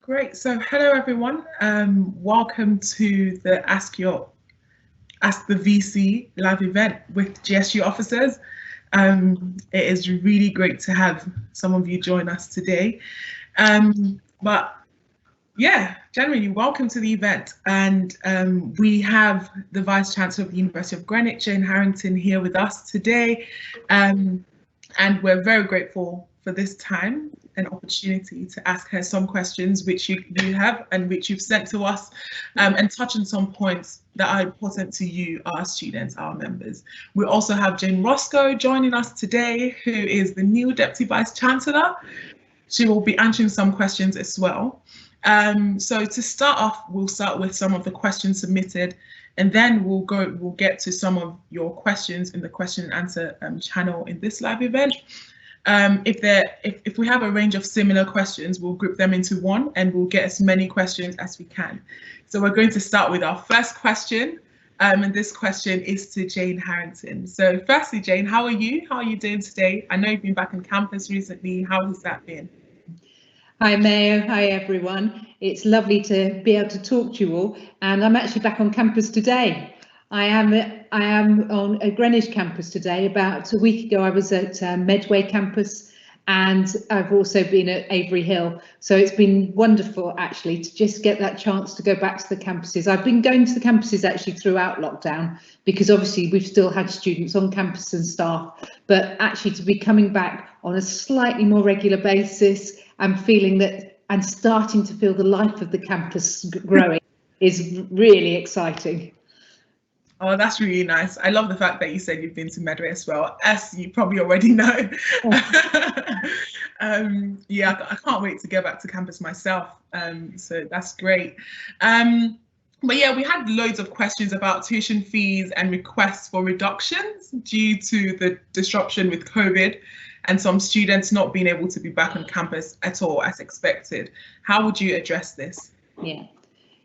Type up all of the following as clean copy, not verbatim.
Great. So hello everyone. Welcome to the Ask the VC live event with GSU Officers. It is really great to have some of you join us today. But yeah, generally, welcome to the event. And we have the Vice Chancellor of the University of Greenwich, Jane Harrington, here with us today. And we're very grateful for this time and opportunity to ask her some questions which you have and which you've sent to us, and touch on some points that are important to you, our students, our members. We also have Jane Roscoe joining us today, who is the new Deputy Vice-Chancellor. She will be answering some questions as well. So to start off, we'll start with some of the questions submitted, and then we'll get to some of your questions in the question and answer channel in this live event. If we have a range of similar questions, we'll group them into one and we'll get as many questions as we can. So we're going to start with our first question, and this question is to Jane Harrington. So firstly, Jane, how are you? How are you doing today? I know you've been back on campus recently. How has that been? Hi Mayo, hi everyone. It's lovely to be able to talk to you all, and I'm actually back on campus today. I am on a Greenwich campus today. About a week ago I was at Medway campus, and I've also been at Avery Hill. So it's been wonderful actually to just get that chance to go back to the campuses. I've been going to the campuses actually throughout lockdown, because obviously we've still had students on campus and staff, but actually to be coming back on a slightly more regular basis and feeling that and starting to feel the life of the campus growing is really exciting. Oh, that's really nice. I love the fact that you said you've been to Medway as well, as you probably already know. Yeah, I can't wait to get back to campus myself. So that's great. But yeah, we had loads of questions about tuition fees and requests for reductions due to the disruption with COVID and some students not being able to be back on campus at all as expected. How would you address this?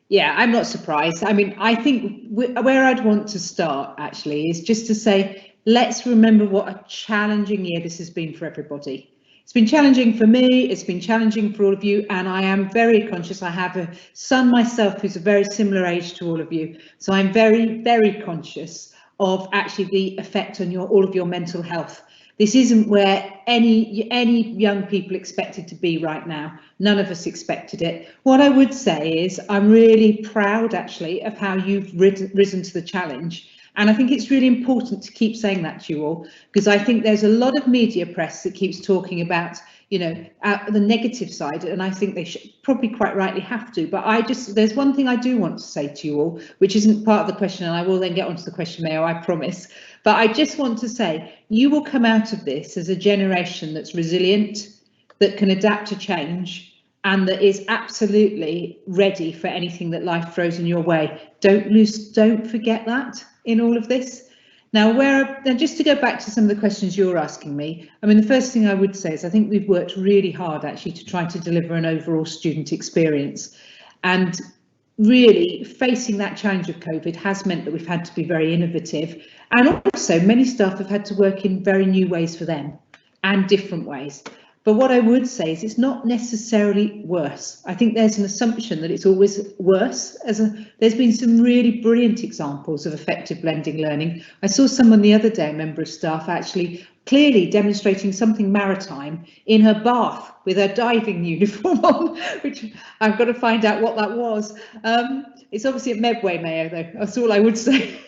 Yeah, I'm not surprised. I mean, I think where I'd want to start actually is just to say, let's remember what a challenging year this has been for everybody. It's been challenging for me, it's been challenging for all of you, and I am very conscious. I have a son myself who's a very similar age to all of you, so I'm very, very conscious of actually the effect on all of your mental health. This isn't where any young people expected to be right now. None of us expected it. What I would say is I'm really proud actually of how you've risen to the challenge. And I think it's really important to keep saying that to you all, because I think there's a lot of media press that keeps talking about, you know, the negative side, and I think they should probably quite rightly have to. But there's one thing I do want to say to you all, which isn't part of the question, and I will then get onto the question, Mayo, I promise. But I just want to say, you will come out of this as a generation that's resilient, that can adapt to change, and that is absolutely ready for anything that life throws in your way. Don't forget that in all of this. Now, just to go back to some of the questions you're asking me, I mean, the first thing I would say is I think we've worked really hard actually to try to deliver an overall student experience. And really facing that challenge of COVID has meant that we've had to be very innovative. And also many staff have had to work in very new ways for them and different ways. But what I would say is it's not necessarily worse. I think there's an assumption that it's always worse. There's been some really brilliant examples of effective blending learning. I saw someone the other day, a member of staff, actually clearly demonstrating something maritime in her bath with her diving uniform on, which I've got to find out what that was. It's obviously at Medway, Mayo, though. That's all I would say.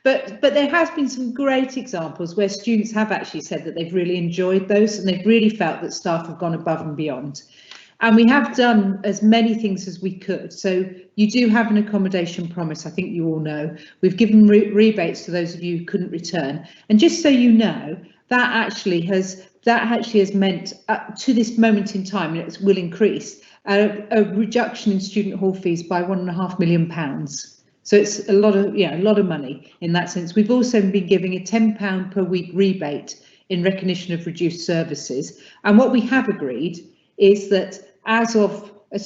But there has been some great examples where students have actually said that they've really enjoyed those and they've really felt that staff have gone above and beyond. And we have done as many things as we could. So you do have an accommodation promise, I think you all know. We've given rebates to those of you who couldn't return. And just so you know, that actually has meant to this moment in time, and it will increase, a reduction in student hall fees by £1.5 million. So it's a lot of money in that sense. We've also been giving a £10 per week rebate in recognition of reduced services. And what we have agreed is that as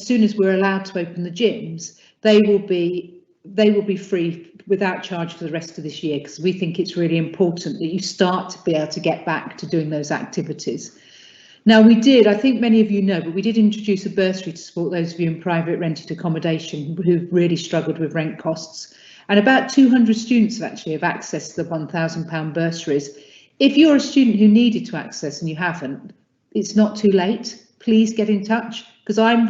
soon as we're allowed to open the gyms, they will be free without charge for the rest of this year, because we think it's really important that you start to be able to get back to doing those activities. Now we did, I think many of you know, but we did introduce a bursary to support those of you in private rented accommodation who've really struggled with rent costs. And about 200 students actually have accessed the £1,000 bursaries. If you're a student who needed to access and you haven't, it's not too late. Please get in touch, because I'm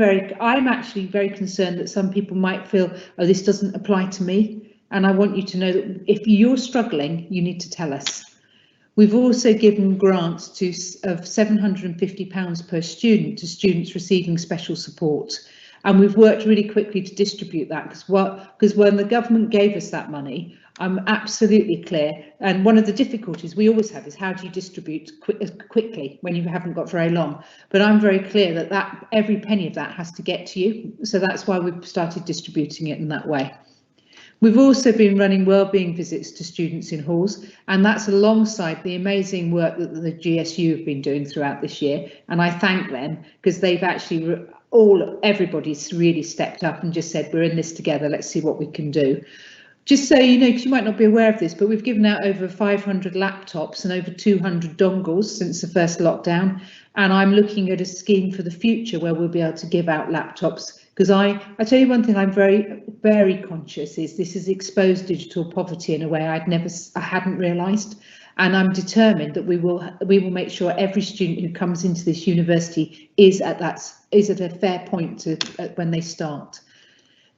actually very concerned that some people might feel, oh, this doesn't apply to me. And I want you to know that if you're struggling, you need to tell us. We've also given grants of £750 per student to students receiving special support. And we've worked really quickly to distribute that, because when the government gave us that money, I'm absolutely clear. And one of the difficulties we always have is how do you distribute quickly when you haven't got very long? But I'm very clear that every penny of that has to get to you. So that's why we've started distributing it in that way. We've also been running wellbeing visits to students in halls, and that's alongside the amazing work that the GSU have been doing throughout this year. And I thank them, because they've actually everybody's really stepped up and just said, we're in this together, let's see what we can do. Just so you know, because you might not be aware of this, but we've given out over 500 laptops and over 200 dongles since the first lockdown. And I'm looking at a scheme for the future where we'll be able to give out laptops. Because I tell you one thing I'm very, very conscious is this has exposed digital poverty in a way I hadn't realised. And I'm determined that we will make sure every student who comes into this university is at a fair point when they start.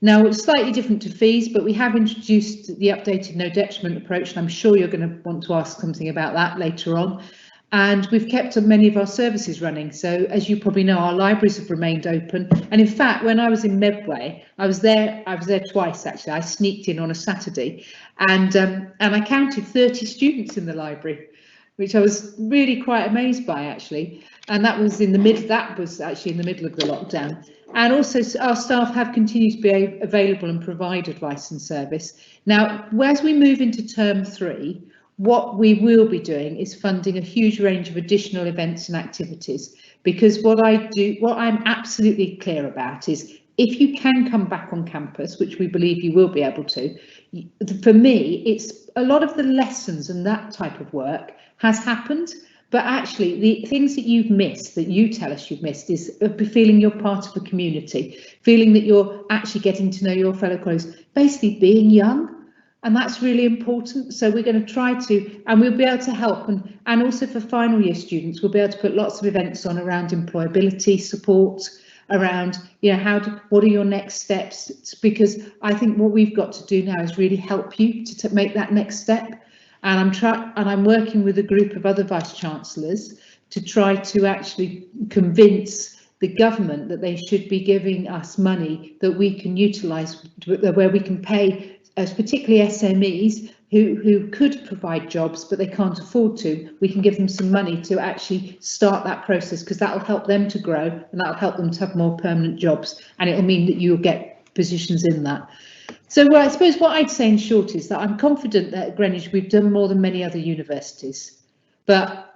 Now, it's slightly different to fees, but we have introduced the updated no detriment approach, and I'm sure you're going to want to ask something about that later on. And we've kept many of our services running. So as you probably know, our libraries have remained open. And in fact, when I was in Medway, I was there twice actually. I sneaked in on a Saturday, and I counted 30 students in the library, which I was really quite amazed by actually. And that was in the middle. That was actually in the middle of the lockdown. And also our staff have continued to be available and provide advice and service. Now, as we move into term 3, what we will be doing is funding a huge range of additional events and activities, because what I'm absolutely clear about is if you can come back on campus, which we believe you will be able to, for me, it's a lot of the lessons and that type of work has happened. But actually, the things that you've missed, that you tell us you've missed, is feeling you're part of the community, feeling that you're actually getting to know your fellow colleagues, basically being young. And that's really important. So we're going to try to, and we'll be able to help. And also for final year students, we'll be able to put lots of events on around employability support, around, you know, what are your next steps? It's because I think what we've got to do now is really help you to make that next step. And I'm working with a group of other vice-chancellors to try to actually convince the government that they should be giving us money that we can utilise, where we can pay particularly SMEs who could provide jobs but they can't afford to. We can give them some money to actually start that process, because that will help them to grow and that will help them to have more permanent jobs, and it will mean that you'll get positions in that. So I suppose what I'd say in short is that I'm confident that at Greenwich we've done more than many other universities, but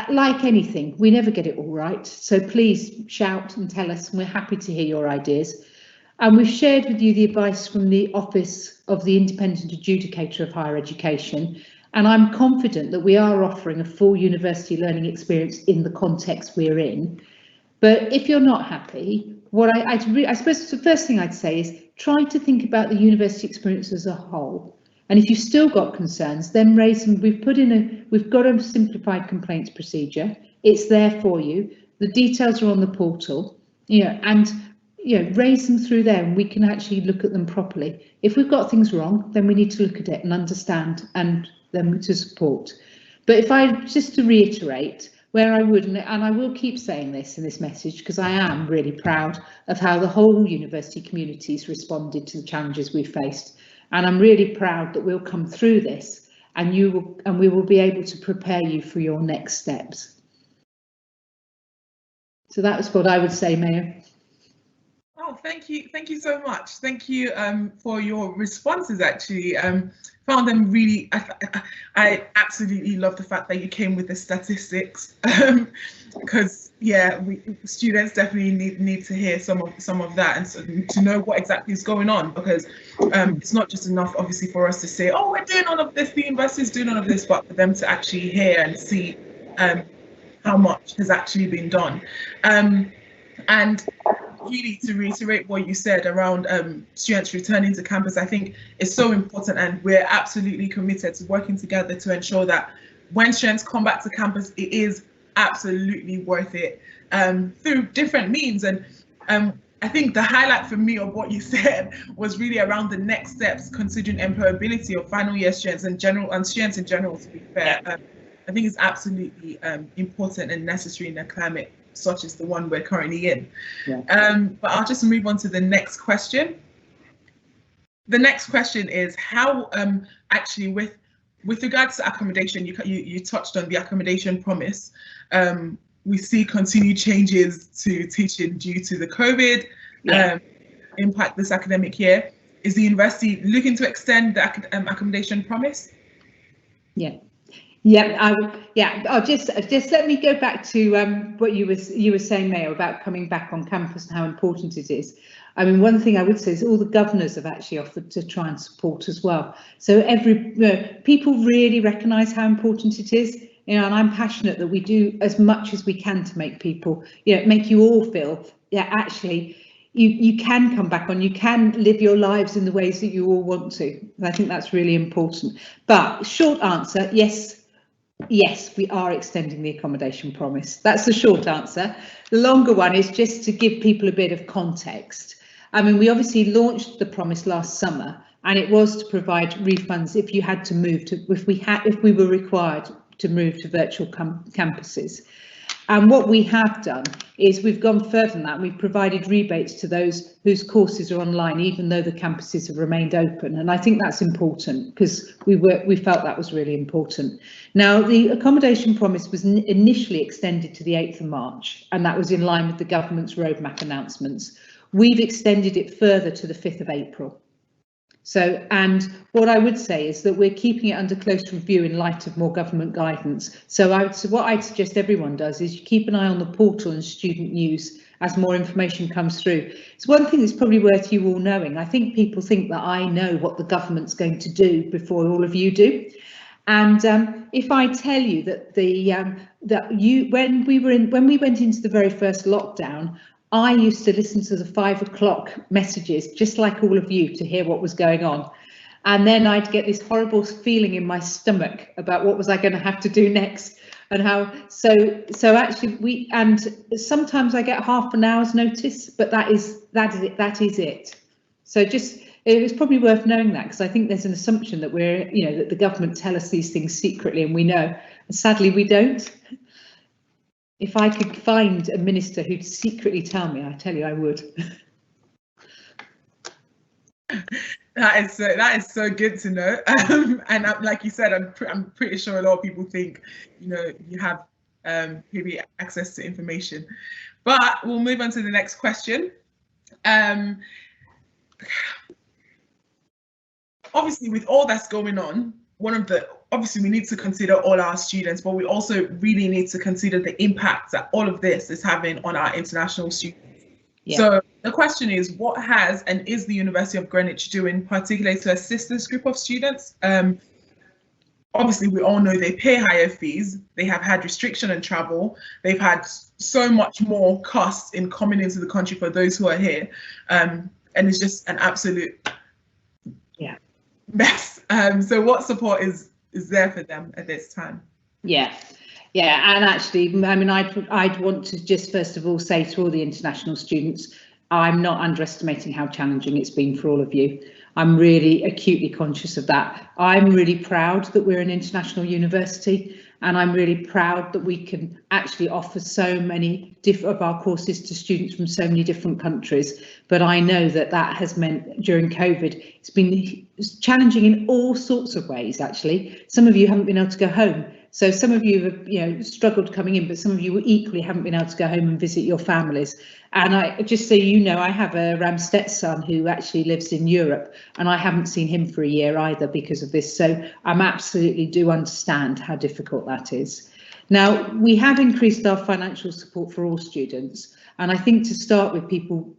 like anything, we never get it all right. So please shout and tell us, and we're happy to hear your ideas. And we've shared with you the advice from the Office of the Independent Adjudicator of Higher Education, and I'm confident that we are offering a full university learning experience in the context we're in. But if you're not happy, what I suppose the first thing I'd say is try to think about the university experience as a whole. And if you've still got concerns, then raise them. We've got a simplified complaints procedure. It's there for you. The details are on the portal, and raise them through there, and we can actually look at them properly. If we've got things wrong, then we need to look at it and understand, and then to support. But if I just to reiterate, where I would, and I will keep saying this in this message, because I am really proud of how the whole university community's responded to the challenges we faced, and I'm really proud that we'll come through this, and we will be able to prepare you for your next steps. So that was what I would say, Mayor. Oh, thank you so much. Thank you for your responses. Actually, found them really. I absolutely love the fact that you came with the statistics, because students definitely need to hear some of that, and so, to know what exactly is going on, because it's not just enough, obviously, for us to say, oh, we're doing all of this, the university is doing all of this, but for them to actually hear and see how much has actually been done. And really, to reiterate what you said around students returning to campus, I think it's so important, and we're absolutely committed to working together to ensure that when students come back to campus, it is absolutely worth it through different means. And I think the highlight for me of what you said was really around the next steps, considering employability of final year students and students in general, to be fair. I think it's absolutely important and necessary in a climate such as the one we're currently in. Yeah. But I'll just move on to the next question. The next question is how actually with regards to accommodation, you touched on the accommodation promise. We see continued changes to teaching due to the COVID impact this academic year. Is the university looking to extend the accommodation promise? Yeah. I'll just let me go back to what you were saying, Mayor, about coming back on campus and how important it is. I mean, one thing I would say is all the governors have actually offered to try and support as well. So people really recognise how important it is, and I'm passionate that we do as much as we can to make people, make you all feel, actually, you can come back on, you can live your lives in the ways that you all want to. I think that's really important. But short answer, yes, we are extending the accommodation promise. That's the short answer. The longer one is just to give people a bit of context. I mean, we obviously launched the promise last summer, and it was to provide refunds if you had to move to, if we were required to move to virtual campuses. And what we have done is we've gone further than that. We've provided rebates to those whose courses are online, even though the campuses have remained open. And I think that's important because we felt that was really important. Now, the accommodation promise was initially extended to the 8th of March, and that was in line with the government's roadmap announcements. We've extended it further to the 5th of April. So, and what I would say is that we're keeping it under close review in light of more government guidance. So what I'd suggest everyone does is you keep an eye on the portal and student news as more information comes through. It's one thing that's probably worth you all knowing. I think people think that I know what the government's going to do before all of you do. And if I tell you that when we went into the very first lockdown, I used to listen to the 5 o'clock messages, just like all of you, to hear what was going on. And then I'd get this horrible feeling in my stomach about what was I going to have to do next, and how, so actually and sometimes I get half an hour's notice, but that is it. So just, it was probably worth knowing that, because I think there's an assumption that that the government tell us these things secretly, and we know, and sadly we don't. If I could find a minister who'd secretly tell me, I tell you I would. That is so good to know. And like you said, I'm pretty sure a lot of people think, you have maybe access to information. But we'll move on to the next question. Obviously, with all that's going on, obviously we need to consider all our students, but we also really need to consider the impact that all of this is having on our international students. Yeah. So the question is, what has and is the University of Greenwich doing particularly to assist this group of students? Obviously, we all know they pay higher fees, they have had restriction on travel, they've had so much more costs in coming into the country for those who are here, and it's just an absolute mess. So what support is there for them at this time? Yeah, and actually, I mean, I'd want to just first of all say to all the international students, I'm not underestimating how challenging it's been for all of you. I'm really acutely conscious of that. I'm really proud that we're an international university, and I'm really proud that we can actually offer so many of our courses to students from so many different countries. But I know that has meant during COVID, it's been challenging in all sorts of ways, actually. Some of you haven't been able to go home. So some of you have, struggled coming in, but some of you equally haven't been able to go home and visit your families. And I just so you know, I have a Ramstedt son who actually lives in Europe, and I haven't seen him for a year either because of this. So I'm absolutely do understand how difficult that is. Now, we have increased our financial support for all students. And I think to start with, people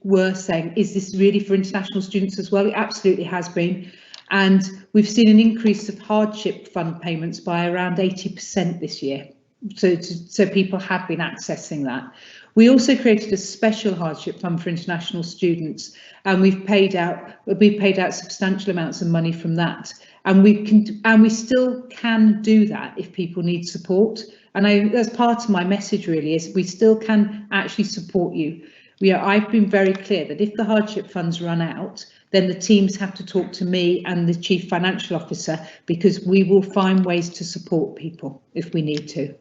were saying, is this really for international students as well? It absolutely has been. And we've seen an increase of hardship fund payments by around 80% this year. so people have been accessing that. We also created a special hardship fund for international students, and we've paid out substantial amounts of money from that. And we still can do that if people need support. And that's part of my message really, is we still can actually support you. I've been very clear that if the hardship funds run out, then the teams have to talk to me and the Chief Financial Officer, because we will find ways to support people if we need to.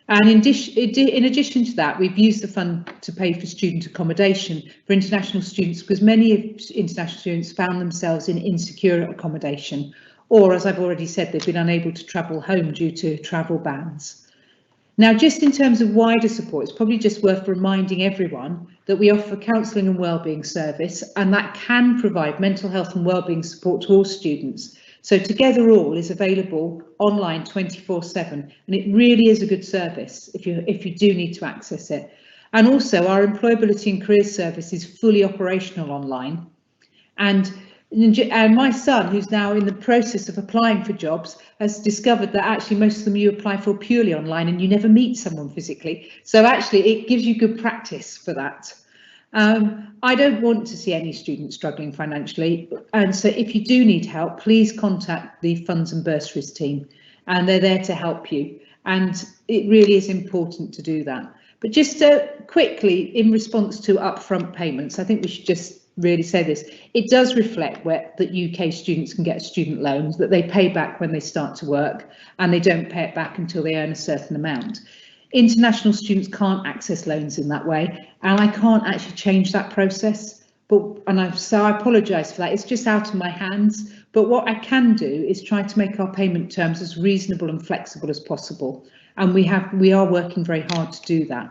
And in addition to that, we've used the fund to pay for student accommodation for international students, because many international students found themselves in insecure accommodation, or, as I've already said, they've been unable to travel home due to travel bans. Now, just in terms of wider support, it's probably just worth reminding everyone that we offer counselling and wellbeing service, and that can provide mental health and wellbeing support to all students. So Together All is available online 24/7, and it really is a good service if you do need to access it. And also our employability and careers service is fully operational online. And my son, who's now in the process of applying for jobs, has discovered that actually most of them you apply for purely online and you never meet someone physically. So actually it gives you good practice for that. I don't want to see any students struggling financially, and so if you do need help, please contact the Funds and Bursaries team, and they're there to help you, and it really is important to do that. But just quickly, in response to upfront payments, I think we should just really say this. It does reflect that UK students can get student loans that they pay back when they start to work, and they don't pay it back until they earn a certain amount. International students can't access loans in that way, and I can't actually change that process. So I apologise for that. It's just out of my hands. But what I can do is try to make our payment terms as reasonable and flexible as possible, and we are working very hard to do that.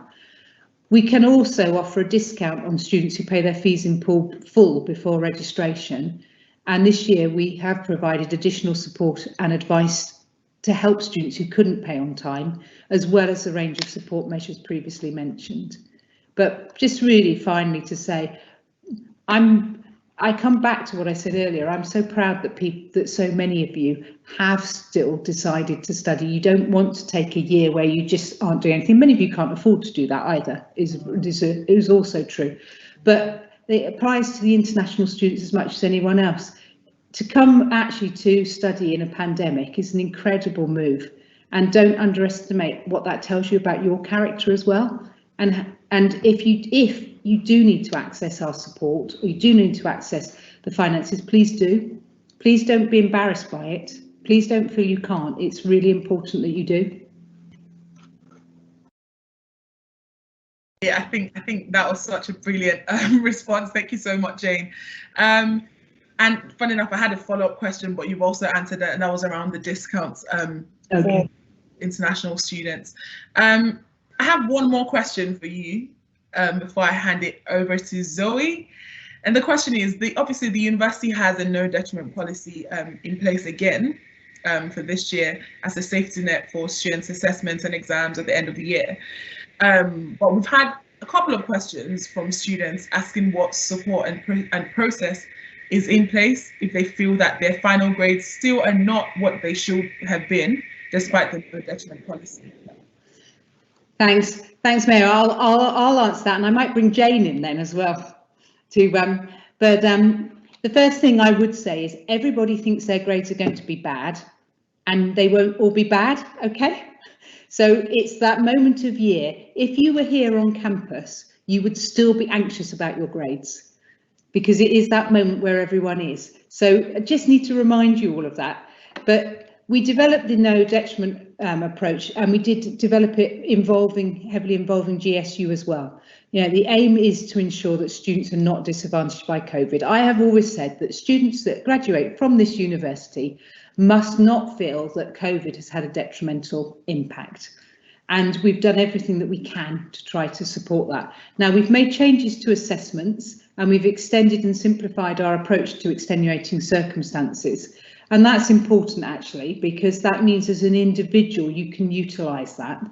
We can also offer a discount on students who pay their fees in full before registration, and this year we have provided additional support and advice to help students who couldn't pay on time, as well as a range of support measures previously mentioned. But just really finally to say, I come back to what I said earlier. I'm so proud that so many of you have still decided to study. You don't want to take a year where you just aren't doing anything. Many of you can't afford to do that either, is also true. But it applies to the international students as much as anyone else. To come actually to study in a pandemic is an incredible move, and don't underestimate what that tells you about your character as well. And if you do need to access our support, or you do need to access the finances, please do. Please don't be embarrassed by it. Please don't feel you can't. It's really important that you do. Yeah, I think that was such a brilliant response. Thank you so much, Jane. And funny enough, I had a follow-up question, but you've also answered that, and that was around the discounts for international students. I have one more question for you before I hand it over to Zoe. And the question is, obviously the university has a no detriment policy in place again for this year as a safety net for students' assessments and exams at the end of the year. But we've had a couple of questions from students asking what support and process is in place if they feel that their final grades still are not what they should have been, despite the no detriment policy. Thanks, Mayor. I'll answer that, and I might bring Jane in then as well. But the first thing I would say is everybody thinks their grades are going to be bad, and they won't all be bad. Okay, so it's that moment of year. If you were here on campus, you would still be anxious about your grades, because it is that moment where everyone is. So I just need to remind you all of that. But we developed the no detriment approach, and we did develop it heavily involving GSU as well. You know, the aim is to ensure that students are not disadvantaged by COVID. I have always said that students that graduate from this university must not feel that COVID has had a detrimental impact. And we've done everything that we can to try to support that. Now, we've made changes to assessments, and we've extended and simplified our approach to extenuating circumstances. And that's important actually, because that means as an individual, you can utilise that.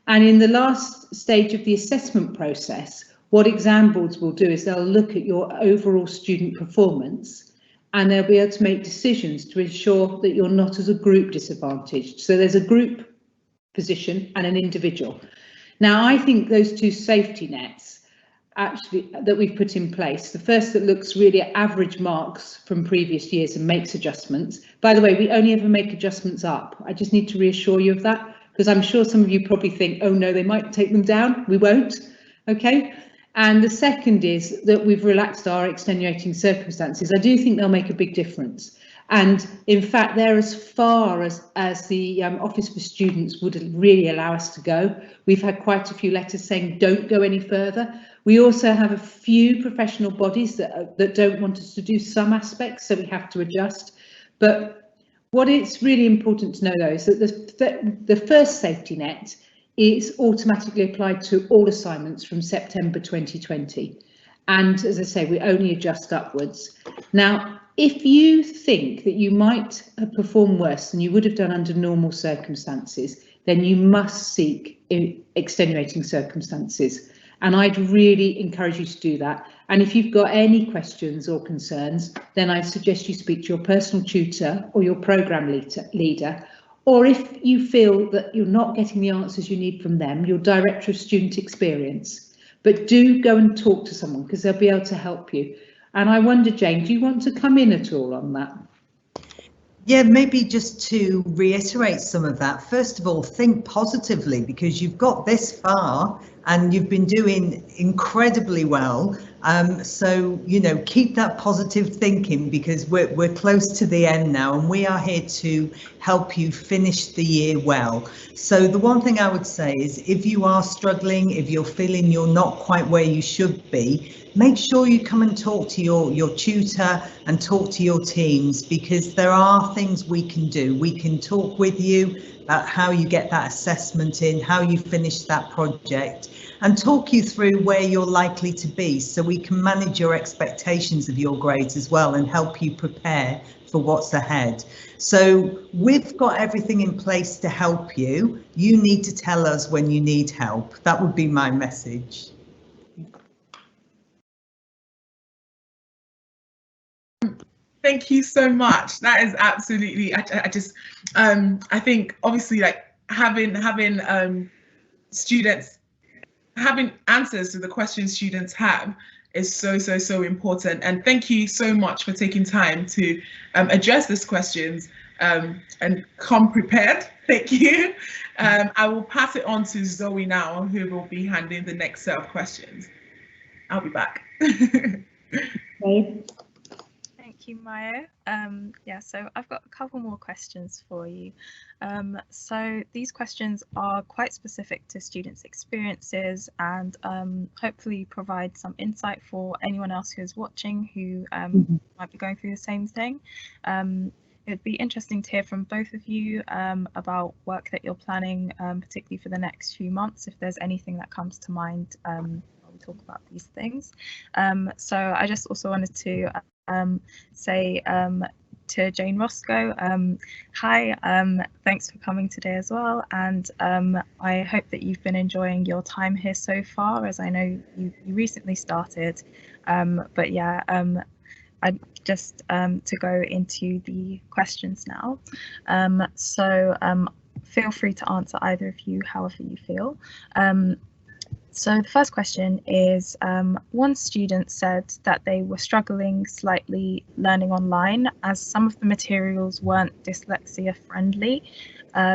And in the last stage of the assessment process, what exam boards will do is they'll look at your overall student performance, and they'll be able to make decisions to ensure that you're not as a group disadvantaged. So there's a group position and an individual. Now, I think those two safety nets actually that we've put in place, the first that looks really at average marks from previous years and makes adjustments. By the way, we only ever make adjustments up. I just need to reassure you of that, because I'm sure some of you probably think, oh no, they might take them down. We won't. Okay. And the second is that we've relaxed our extenuating circumstances. I do think they'll make a big difference. And in fact, they're as far as the Office for Students would really allow us to go. We've had quite a few letters saying don't go any further. We also have a few professional bodies that don't want us to do some aspects, so we have to adjust. But what it's really important to know, though, is that the first safety net is automatically applied to all assignments from September 2020. And as I say, we only adjust upwards. Now, if you think that you might have performed worse than you would have done under normal circumstances, then you must seek extenuating circumstances. And I'd really encourage you to do that. And if you've got any questions or concerns, then I suggest you speak to your personal tutor or your programme leader. Or if you feel that you're not getting the answers you need from them, your Director of Student Experience. But do go and talk to someone, because they'll be able to help you. And I wonder, Jane, do you want to come in at all on that? Yeah, maybe just to reiterate some of that. First of all, think positively, because you've got this far and you've been doing incredibly well. So, you know, keep that positive thinking, because we're close to the end now and we are here to help you finish the year well. So the one thing I would say is, if you are struggling, if you're feeling you're not quite where you should be, make sure you come and talk to your tutor and talk to your teams, because there are things we can do. We can talk with you about how you get that assessment in, how you finish that project, and talk you through where you're likely to be, so we can manage your expectations of your grades as well and help you prepare for what's ahead. So we've got everything in place to help you. You need to tell us when you need help. That would be my message. Thank you so much. That is absolutely, I think obviously, like having students having answers to the questions students have is so important. And thank you so much for taking time to address these questions and come prepared. Thank you. I will pass it on to Zoe now, who will be handling the next set of questions. I'll be back. Okay. Thank you, Maya. Yeah, so I've got a couple more questions for you. So these questions are quite specific to students' experiences and hopefully provide some insight for anyone else who's watching who might be going through the same thing. It'd be interesting to hear from both of you about work that you're planning, particularly for the next few months, if there's anything that comes to mind while we talk about these things. So I just also wanted to say to Jane Roscoe, hi, thanks for coming today as well, and I hope that you've been enjoying your time here so far, as I know you recently started, but yeah, I just to go into the questions now, so feel free to answer either of you however you feel. So the first question is, one student said that they were struggling slightly learning online as some of the materials weren't dyslexia friendly.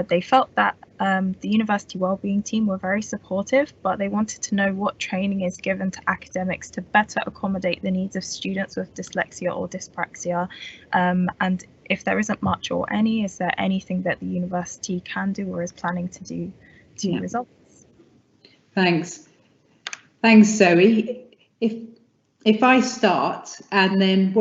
They felt that the university wellbeing team were very supportive, but they wanted to know what training is given to academics to better accommodate the needs of students with dyslexia or dyspraxia. And if there isn't much or any, is there anything that the university can do or is planning to do to resolve this? Thanks, Zoe. If I start and then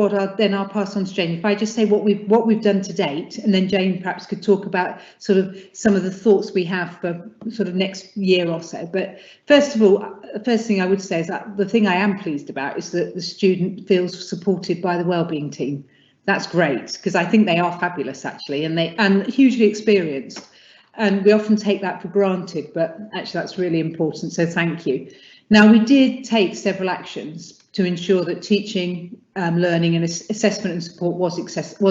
I'll pass on to Jane. If I just say what we've done to date, and then Jane perhaps could talk about sort of some of the thoughts we have for sort of next year or so. But first of all, the first thing I would say is that the thing I am pleased about is that the student feels supported by the wellbeing team. That's great, because I think they are fabulous actually, and hugely experienced. And we often take that for granted, but actually that's really important, so thank you. Now, we did take several actions to ensure that teaching, learning and assessment and support was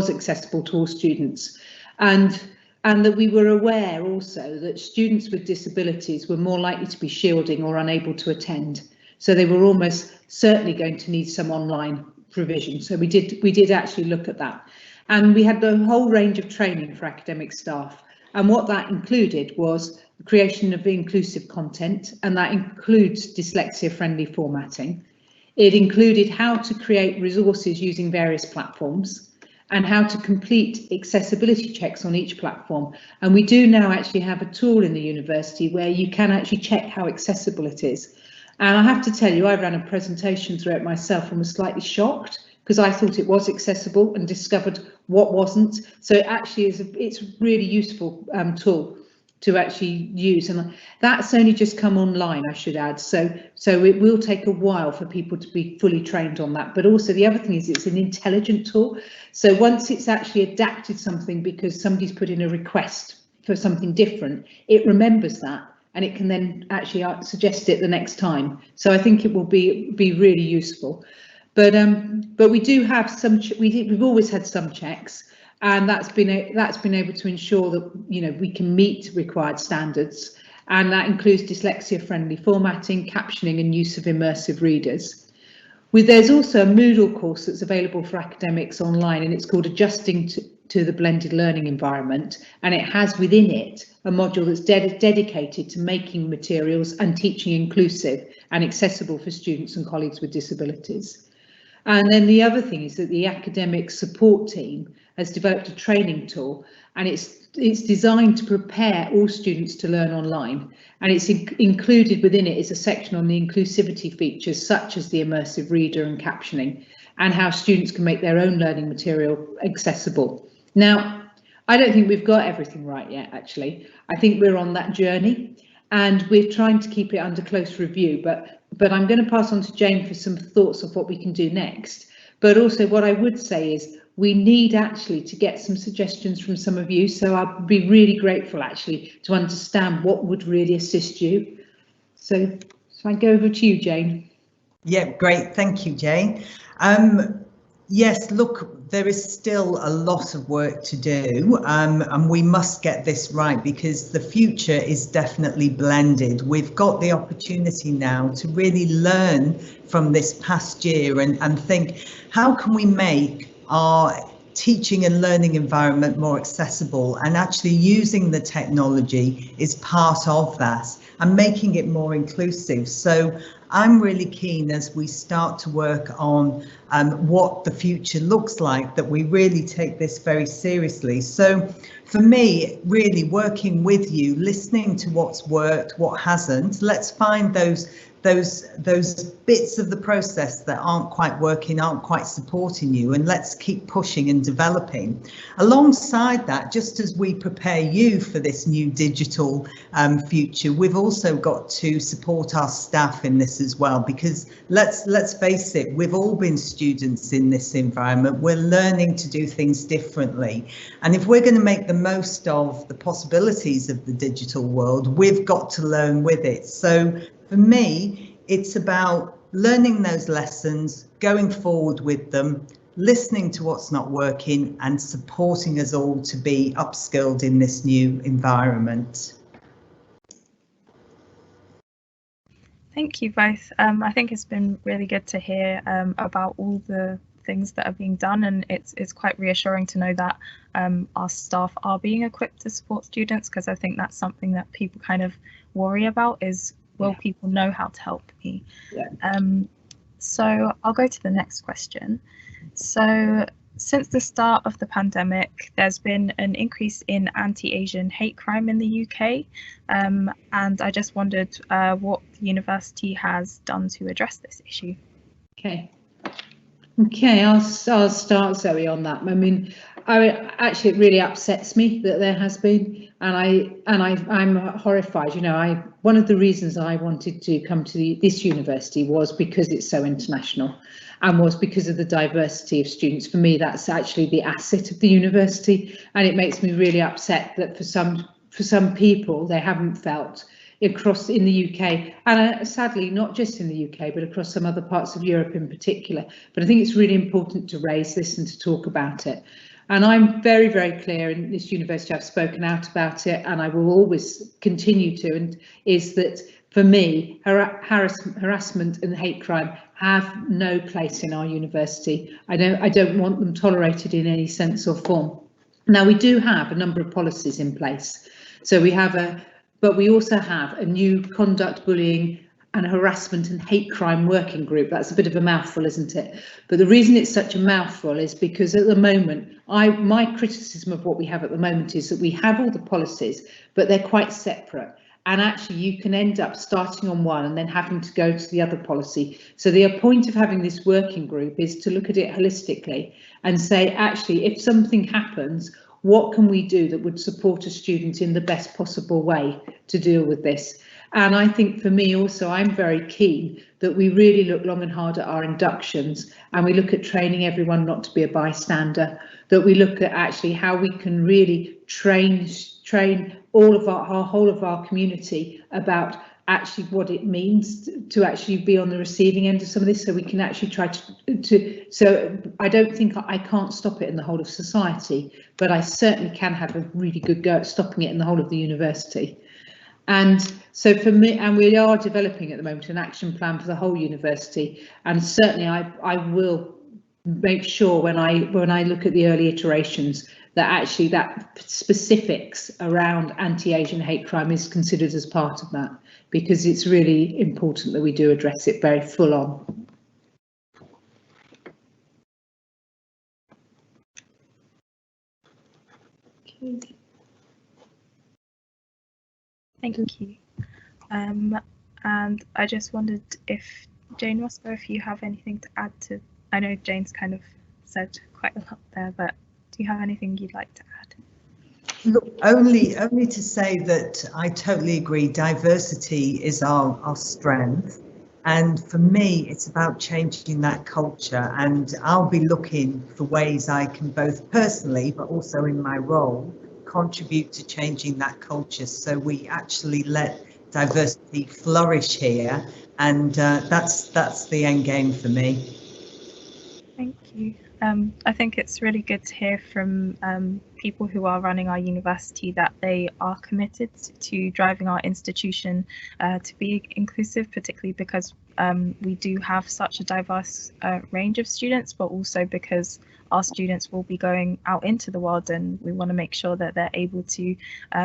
accessible to all students. And and that we were aware also that students with disabilities were more likely to be shielding or unable to attend. So they were almost certainly going to need some online provision. So we did actually look at that. And we had the whole range of training for academic staff. And what that included was the creation of inclusive content, and that includes dyslexia-friendly formatting. It included how to create resources using various platforms and how to complete accessibility checks on each platform. And we do now actually have a tool in the university where you can actually check how accessible it is. And I have to tell you, I ran a presentation through it myself and was slightly shocked because I thought it was accessible and discovered what wasn't. So it actually is it's a really useful tool to actually use, and that's only just come online, I should add. So it will take a while for people to be fully trained on that. But also the other thing is it's an intelligent tool. So once it's actually adapted something because somebody's put in a request for something different, it remembers that and it can then actually suggest it the next time. So I think it will be really useful. But we do have some. We've always had some checks, and that's been able to ensure that we can meet required standards, and that includes dyslexia-friendly formatting, captioning, and use of immersive readers. There's also a Moodle course that's available for academics online, and it's called Adjusting to the Blended Learning Environment, and it has within it a module that's dedicated to making materials and teaching inclusive and accessible for students and colleagues with disabilities. And then the other thing is that the academic support team has developed a training tool, and it's designed to prepare all students to learn online, and it's included within it is a section on the inclusivity features such as the immersive reader and captioning, and how students can make their own learning material accessible. Now, I don't think we've got everything right yet, actually. I think we're on that journey and we're trying to keep it under close review, but I'm going to pass on to Jane for some thoughts of what we can do next. But also what I would say is we need actually to get some suggestions from some of you. So I'd be really grateful actually to understand what would really assist you. So I go over to you, Jane. Yeah, great. Thank you, Jane. Yes, look, there is still a lot of work to do, and we must get this right because the future is definitely blended. We've got the opportunity now to really learn from this past year and think, how can we make our teaching and learning environment more accessible, and actually using the technology is part of that and making it more inclusive. So I'm really keen as we start to work on what the future looks like, that we really take this very seriously. So for me, really working with you, listening to what's worked, what hasn't, let's find those bits of the process that aren't quite working, aren't quite supporting you, and let's keep pushing and developing. Alongside that, just as we prepare you for this new digital future, we've also got to support our staff in this as well, because let's face it, we've all been students in this environment. We're learning to do things differently, and if we're going to make the most of the possibilities of the digital world, we've got to learn with it. So for me, it's about learning those lessons, going forward with them, listening to what's not working, and supporting us all to be upskilled in this new environment. Thank you both. I think it's been really good to hear about all the things that are being done, and it's quite reassuring to know that our staff are being equipped to support students, because I think that's something that people kind of worry about is, will people know how to help me? Yeah. So I'll go to the next question. So since the start of the pandemic, there's been an increase in anti-Asian hate crime in the UK, and I just wondered what the university has done to address this issue. Okay, I'll start, Zoe, on that. I mean, actually, it really upsets me that there has been, and I'm horrified. You know, one of the reasons I wanted to come to this university was because it's so international, and was because of the diversity of students. For me, that's actually the asset of the university, and it makes me really upset that for some people they haven't felt across in the UK, and sadly not just in the UK but across some other parts of Europe in particular. But I think it's really important to raise this and to talk about it. And I'm very, very clear in this university, I've spoken out about it and I will always continue to, and is that for me, harassment and hate crime have no place in our university. I don't want them tolerated in any sense or form. Now, we do have a number of policies in place. So we have but we also have a new conduct, bullying and harassment and hate crime working group. That's a bit of a mouthful, isn't it? But the reason it's such a mouthful is because at the moment, my criticism of what we have at the moment is that we have all the policies, but they're quite separate. And actually you can end up starting on one and then having to go to the other policy. So the point of having this working group is to look at it holistically and say, actually, if something happens, what can we do that would support a student in the best possible way to deal with this? And I think for me also, I'm very keen that we really look long and hard at our inductions and we look at training everyone not to be a bystander, that we look at actually how we can really train all of our whole of our community about actually what it means to actually be on the receiving end of some of this, so we can actually try so I don't think I can't stop it in the whole of society, but I certainly can have a really good go at stopping it in the whole of the university. And so for me, and we are developing at the moment an action plan for the whole university, and certainly I will make sure when I look at the early iterations that actually that specifics around anti-Asian hate crime is considered as part of that, because it's really important that we do address it very full on. Okay. Thank you. And I just wondered if Jane Roscoe, if you have anything to add to, I know Jane's kind of said quite a lot there, but do you have anything you'd like to add? Look, only to say that I totally agree. Diversity is our strength. And for me, it's about changing that culture. And I'll be looking for ways I can both personally, but also in my role, contribute to changing that culture so we actually let diversity flourish here. And that's the end game for me. Thank you. I think it's really good to hear from people who are running our university that they are committed to driving our institution to be inclusive, particularly because we do have such a diverse range of students, but also because our students will be going out into the world and we want to make sure that they're able to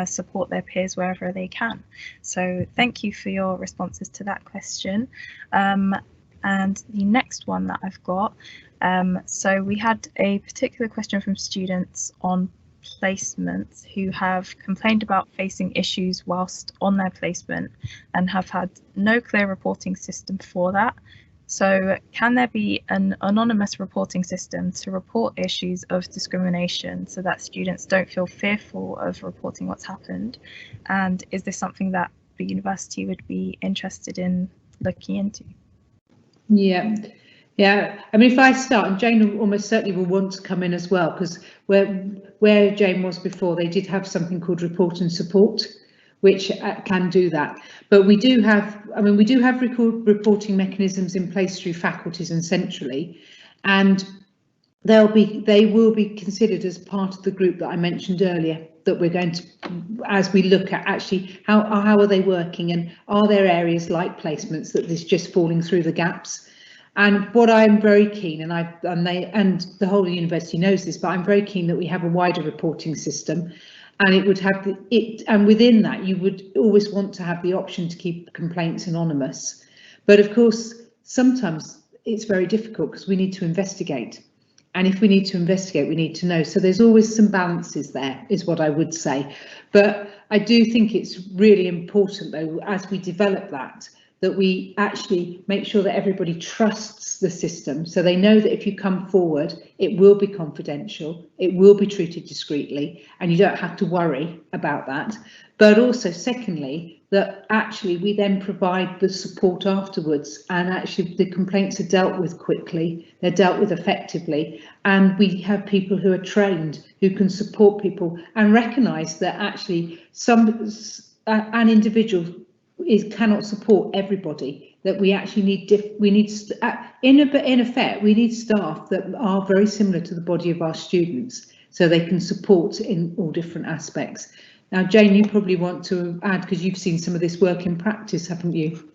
support their peers wherever they can. So thank you for your responses to that question. And the next one that I've got, so we had a particular question from students on placements who have complained about facing issues whilst on their placement and have had no clear reporting system for that. So can there be an anonymous reporting system to report issues of discrimination so that students don't feel fearful of reporting what's happened? And is this something that the university would be interested in looking into? Yeah. I mean, if I start, and Jane almost certainly will want to come in as well, because where Jane was before, they did have something called report and support, which can do that. But we do have, reporting mechanisms in place through faculties and centrally, and they will be considered as part of the group that I mentioned earlier, that we're going to, as we look at actually how are they working, and are there areas like placements that is just falling through the gaps. And what I'm very keen, and the whole university knows this, but I'm very keen that we have a wider reporting system, and it would have and within that you would always want to have the option to keep complaints anonymous. But of course, sometimes it's very difficult because we need to investigate. And if we need to investigate, we need to know. So there's always some balances there, is what I would say. But I do think it's really important, though, as we develop that we actually make sure that everybody trusts the system. So they know that if you come forward, it will be confidential, it will be treated discreetly, and you don't have to worry about that. But also, secondly, that actually we then provide the support afterwards, and actually the complaints are dealt with quickly, they're dealt with effectively, and we have people who are trained who can support people and recognise that actually an individual cannot support everybody, that we actually need in effect we need staff that are very similar to the body of our students, so they can support in all different aspects. Now, Jane, you probably want to add, because you've seen some of this work in practice, haven't you?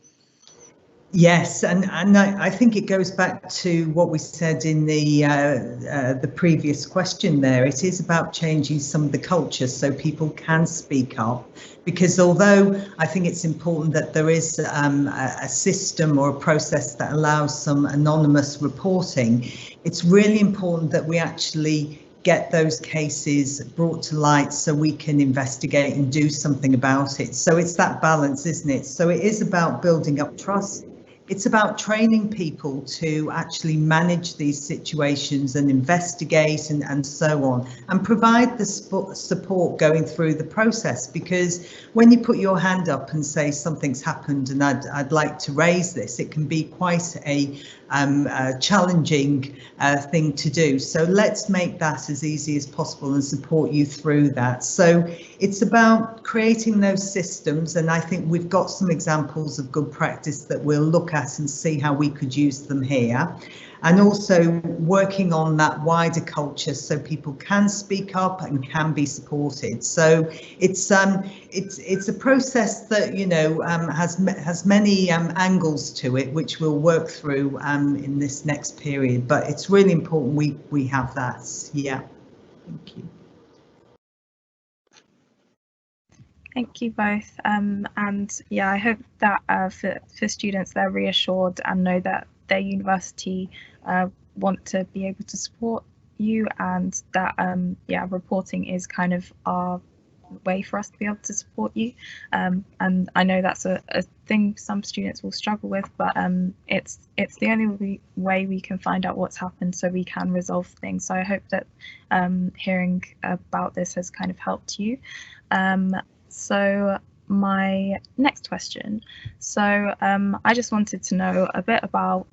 Yes, and I think it goes back to what we said in the previous question there. It is about changing some of the culture so people can speak up, because although I think it's important that there is a system or a process that allows some anonymous reporting, it's really important that we actually get those cases brought to light so we can investigate and do something about it. So it's that balance, isn't it? So it is about building up trust. It's about training people to actually manage these situations and investigate and so on, and provide the support going through the process. Because when you put your hand up and say something's happened and I'd like to raise this, it can be quite a challenging thing to do. So let's make that as easy as possible and support you through that. So it's about creating those systems, and I think we've got some examples of good practice that we'll look at and see how we could use them here. And also working on that wider culture so people can speak up and can be supported. So it's a process that, you know, has many angles to it, which we'll work through in this next period. But it's really important we have that. Yeah. Thank you. Thank you both. And yeah, I hope that for students, they're reassured and know that their university want to be able to support you, and that yeah, reporting is kind of our way for us to be able to support you. And I know that's a thing some students will struggle with, but it's the only way we can find out what's happened so we can resolve things. So I hope that hearing about this has kind of helped you. So my next question. So I just wanted to know a bit about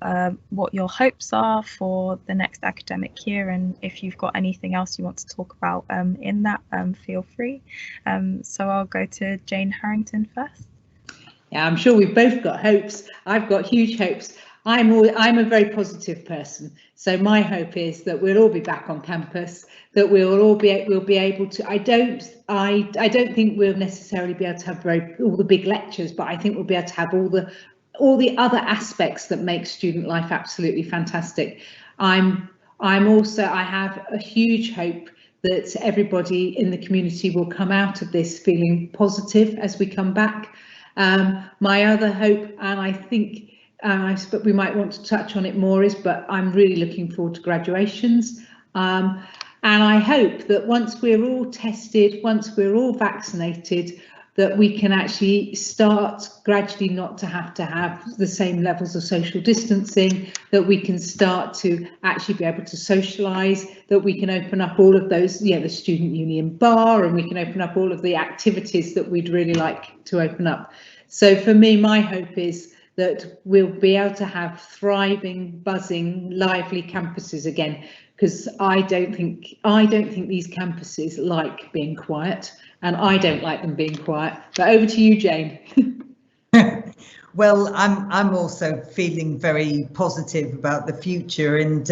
what your hopes are for the next academic year, and if you've got anything else you want to talk about in that, feel free. So I'll go to Jane Harrington first. Yeah, I'm sure we've both got hopes. I've got huge hopes. I'm a very positive person, so my hope is that we'll all be back on campus, that we'll be able to. I don't think we'll necessarily be able to have all the big lectures, but I think we'll be able to have all the other aspects that make student life absolutely fantastic. I have a huge hope that everybody in the community will come out of this feeling positive as we come back. My other hope, and I think but we might want to touch on it more, but I'm really looking forward to graduations. And I hope that once we're all tested, once we're all vaccinated, that we can actually start gradually not to have the same levels of social distancing, that we can start to actually be able to socialise, that we can open up all of those, yeah, the student union bar, and we can open up all of the activities that we'd really like to open up. So for me, my hope is that we'll be able to have thriving, buzzing, lively campuses again, because I don't think these campuses like being quiet, and I don't like them being quiet. But over to you, Jane. Well, I'm also feeling very positive about the future, and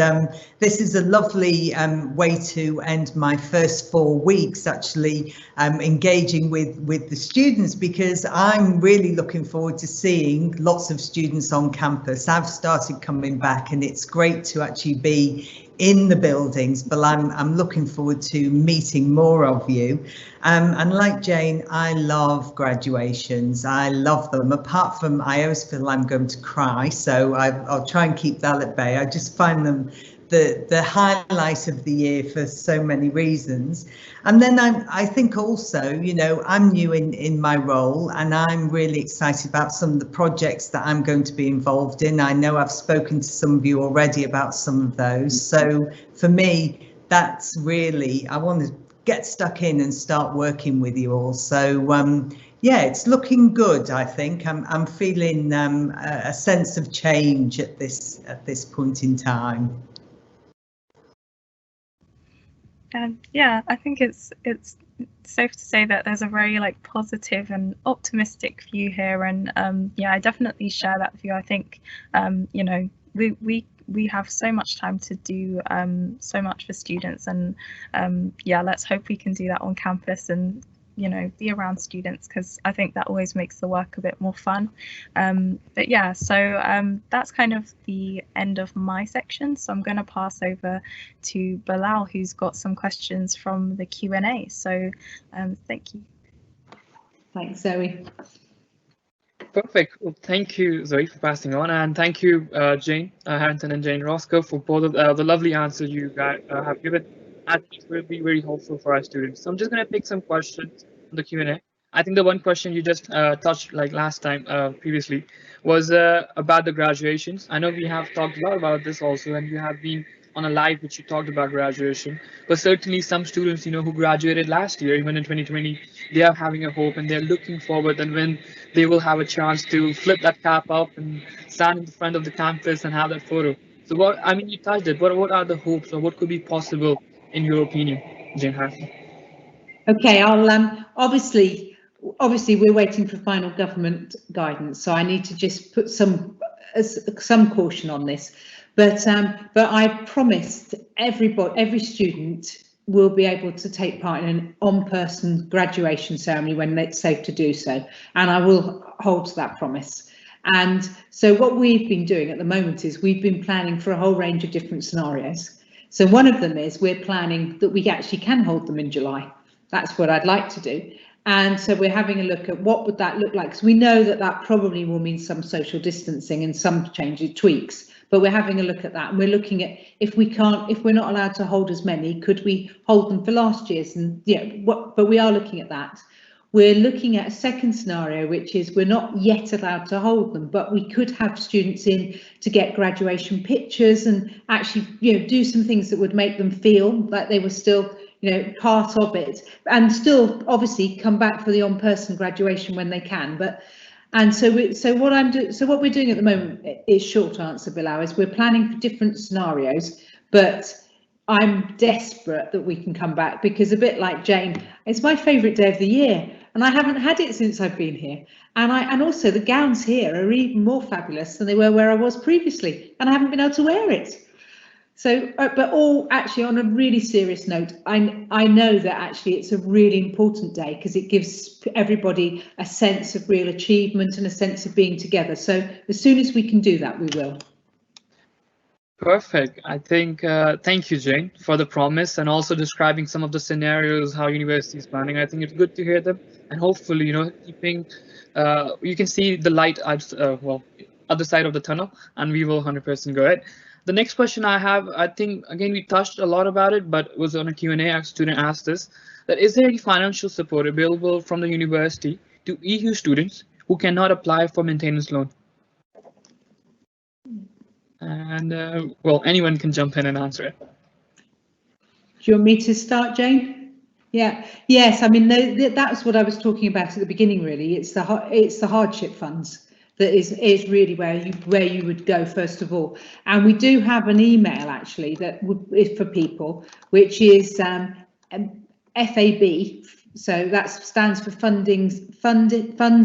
this is a lovely way to end my first 4 weeks actually engaging with the students, because I'm really looking forward to seeing lots of students on campus. I've started coming back, and it's great to actually be in the buildings, but I'm looking forward to meeting more of you. And like Jane, I love graduations. I love them. Apart from, I always feel I'm going to cry, so I'll try and keep that at bay. I just find them the highlight of the year for so many reasons. And then I think also, you know, I'm new in my role, and I'm really excited about some of the projects that I'm going to be involved in. I know I've spoken to some of you already about some of those. So for me, that's really, I want to get stuck in and start working with you all. So yeah, it's looking good. I think I'm feeling a sense of change at this point in time. Yeah, I think it's safe to say that there's a very positive and optimistic view here, and yeah, I definitely share that view. I think you know, we we have so much time to do so much for students, and yeah, let's hope we can do that on campus and be around students, because I think that always makes the work a bit more fun. But yeah, so that's kind of the end of my section. So I'm going to pass over to Bilal, who's got some questions from the Q&A. So thank you. Thanks, Zoe. Perfect. Well, thank you, Zoe, for passing on, and thank you, Jane Harrington and Jane Roscoe, for both of the lovely answers you guys have given. I think it will be very helpful for our students. So I'm just going to pick some questions from the Q&A. I think the one question you just touched like last time previously was about the graduations. I know we have talked a lot about this also, and you have been on a live which you talked about graduation, but certainly some students who graduated last year, even in 2020, they are having a hope and they're looking forward, and when they will have a chance to flip that cap up and stand in the front of the campus and have that photo. So you touched it, what are the hopes, or what could be possible in your opinion, Jane Harrington? Okay, I'll obviously we're waiting for final government guidance, so I need to just put some caution on this. But I promised every student will be able to take part in an on-person graduation ceremony when it's safe to do so, and I will hold to that promise. And so what we've been doing at the moment is we've been planning for a whole range of different scenarios. So one of them is we're planning that we actually can hold them in July. That's what I'd like to do. And so we're having a look at what would that look like, because we know that probably will mean some social distancing and some changes, tweaks, but we're having a look at that, and we're looking at if we're not allowed to hold as many, could we hold them for last year's? And but we are looking at that. We're looking at a second scenario, which is we're not yet allowed to hold them, but we could have students in to get graduation pictures and actually do some things that would make them feel like they were still part of it, and still obviously come back for the on-person graduation when they can. So what we're doing at the moment is, short answer, Bilal, is we're planning for different scenarios, but I'm desperate that we can come back, because a bit like Jane, it's my favourite day of the year, and I haven't had it since I've been here. And also the gowns here are even more fabulous than they were where I was previously, and I haven't been able to wear it. So, but all actually on a really serious note, I know that actually it's a really important day, because it gives everybody a sense of real achievement and a sense of being together. So as soon as we can do that, we will. Perfect. I think, thank you, Jane, for the promise and also describing some of the scenarios, how university is planning. I think it's good to hear them, and hopefully, keeping, you can see the light, other side of the tunnel, and we will 100% go ahead. The next question I have, I think, again, we touched a lot about it, but it was on a Q&A. A student asked us that is there any financial support available from the university to EU students who cannot apply for maintenance loan? And well, anyone can jump in and answer it. Do you want me to start, Jane? Yeah. Yes. I mean, that's what I was talking about at the beginning. Really, it's the hardship funds that is really where you would go first of all. And we do have an email actually that is for people, which is FAB. So that stands for Funds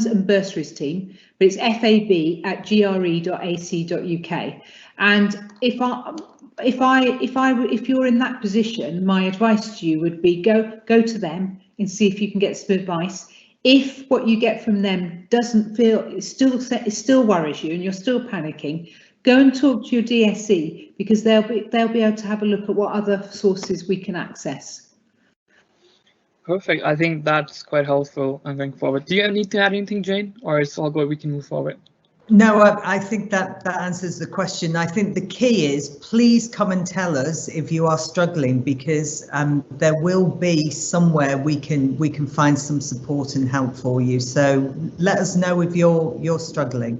and Bursaries Team, but it's fab@gre.ac.uk. And if you're in that position, my advice to you would be go to them and see if you can get some advice. If what you get from them doesn't it still worries you and you're still panicking, go and talk to your DSE, because they'll be able to have a look at what other sources we can access. Perfect. I think that's quite helpful going forward. Do you need to add anything, Jane, or it's all good? We can move forward. No, I think that answers the question. I think the key is please come and tell us if you are struggling, because there will be somewhere we can find some support and help for you. So let us know if you're struggling.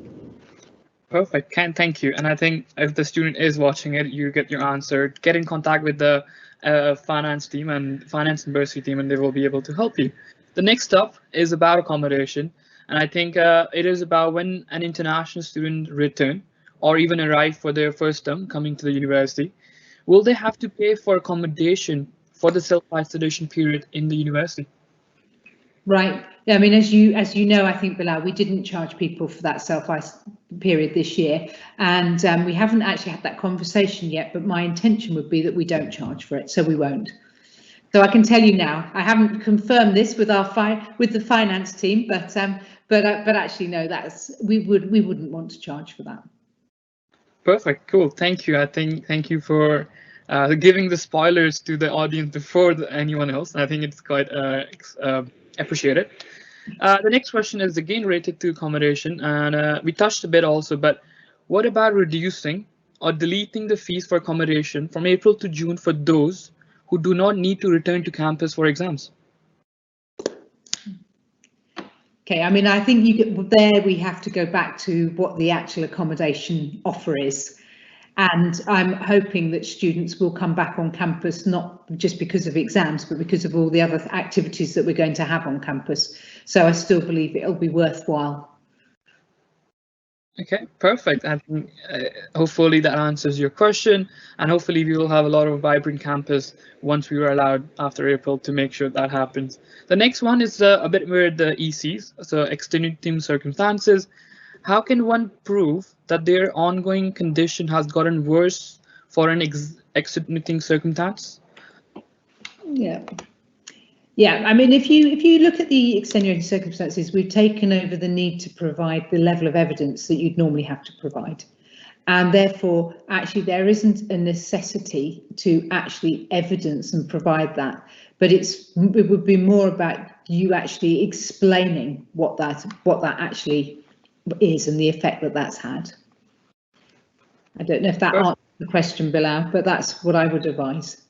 Perfect. Thank you. And I think if the student is watching it, you get your answer. Get in contact with the finance and bursary team, and they will be able to help you. The next up is about accommodation. And I think it is about when an international student return or even arrive for their first term coming to the university, will they have to pay for accommodation for the self-isolation period in the university? Right. Yeah, I mean, as you know, I think, Bilal, we didn't charge people for that self-ice period this year, and we haven't actually had that conversation yet, but my intention would be that we don't charge for it, so we won't. So I can tell you now, I haven't confirmed this with the finance team, but actually no, we wouldn't want to charge for that. Perfect, cool, thank you. Thank you for giving the spoilers to the audience before anyone else. I think it's quite appreciated. The next question is again related to accommodation, and we touched a bit also, but what about reducing or deleting the fees for accommodation from April to June for those who do not need to return to campus for exams? Okay, I mean, I think we have to go back to what the actual accommodation offer is. And I'm hoping that students will come back on campus, not just because of exams, but because of all the other activities that we're going to have on campus. So I still believe it'll be worthwhile. Okay, perfect. I think hopefully that answers your question, and hopefully we will have a lot of vibrant campus once we are allowed after April to make sure that happens. The next one is a bit more the ECs, so extenuating circumstances. How can one prove that their ongoing condition has gotten worse for an extenuating circumstance? Yeah, I mean, if you look at the extenuating circumstances, we've taken over the need to provide the level of evidence that you'd normally have to provide. And therefore, actually, there isn't a necessity to actually evidence and provide that. But it would be more about you actually explaining what that actually is and the effect that that's had. I don't know if that answers the question, Bilal, but that's what I would advise.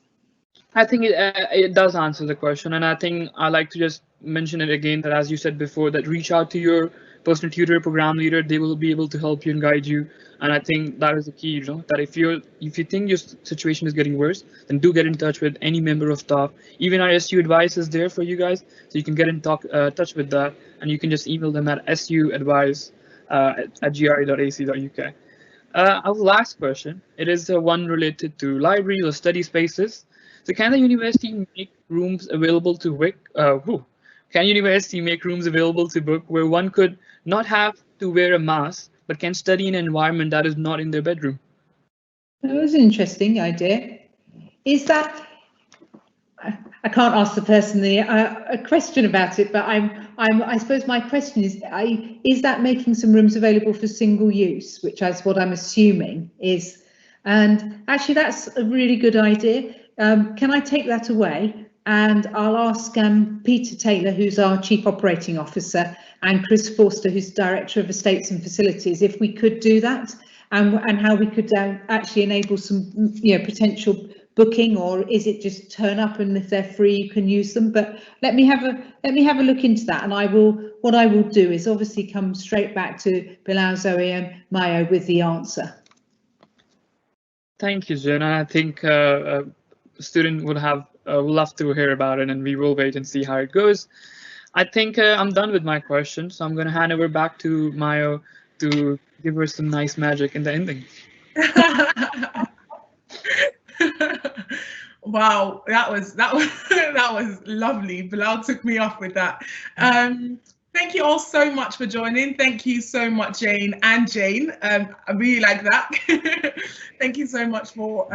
I think it does answer the question, and I think I like to just mention it again that, as you said before, that reach out to your personal tutor, program leader. They will be able to help you and guide you. And I think that is the key, that if you think your situation is getting worse, then do get in touch with any member of staff. Even our SU advice is there for you guys, so you can get in touch with that, and you can just email them at suadvice@gre.ac.uk. Our last question, it is one related to libraries or study spaces. So can the university make rooms available to book where one could not have to wear a mask, but can study in an environment that is not in their bedroom? That was an interesting idea. Is that, I can't ask the person a question about it, but I suppose my question is that making some rooms available for single use, which is what I'm assuming is, and actually that's a really good idea. Can I take that away? And I'll ask Peter Taylor, who's our Chief Operating Officer, and Chris Forster, who's Director of Estates and Facilities, if we could do that, and how we could actually enable some potential booking, or is it just turn up and if they're free you can use them? But let me have a look into that, and what I will do is obviously come straight back to Bilal, Zoe and Mayo with the answer. Thank you, Jen. I think a student would love to hear about it, and we will wait and see how it goes. I think I'm done with my questions, so I'm going to hand over back to Mayo to give her some nice magic in the ending. Wow, that was lovely. Bilal took me off with that. Thank you all so much for joining. Thank you so much, Jane and Jane. I really like that. Thank you so much for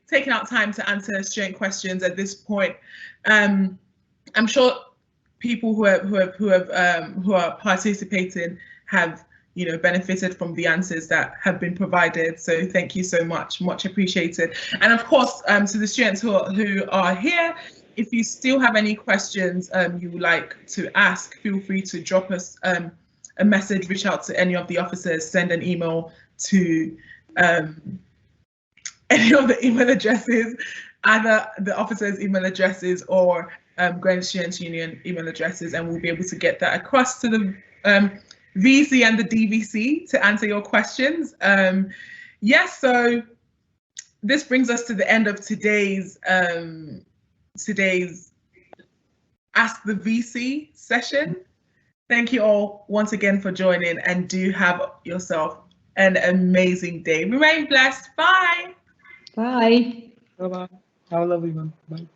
taking out time to answer student questions at this point. I'm sure people who are participating have benefited from the answers that have been provided. So thank you so much, much appreciated. And of course, to the students who are here, if you still have any questions you would like to ask, feel free to drop us a message, reach out to any of the officers, send an email to any of the email addresses, either the officers' email addresses or Greenwich Students' Union email addresses, and we'll be able to get that across to the VC and the DVC to answer your questions. Yes, so this brings us to the end of today's Ask the VC session. Thank you all once again for joining, and do have yourself an amazing day. Remain blessed. Bye. Bye. Bye-bye. Have a lovely one. Bye.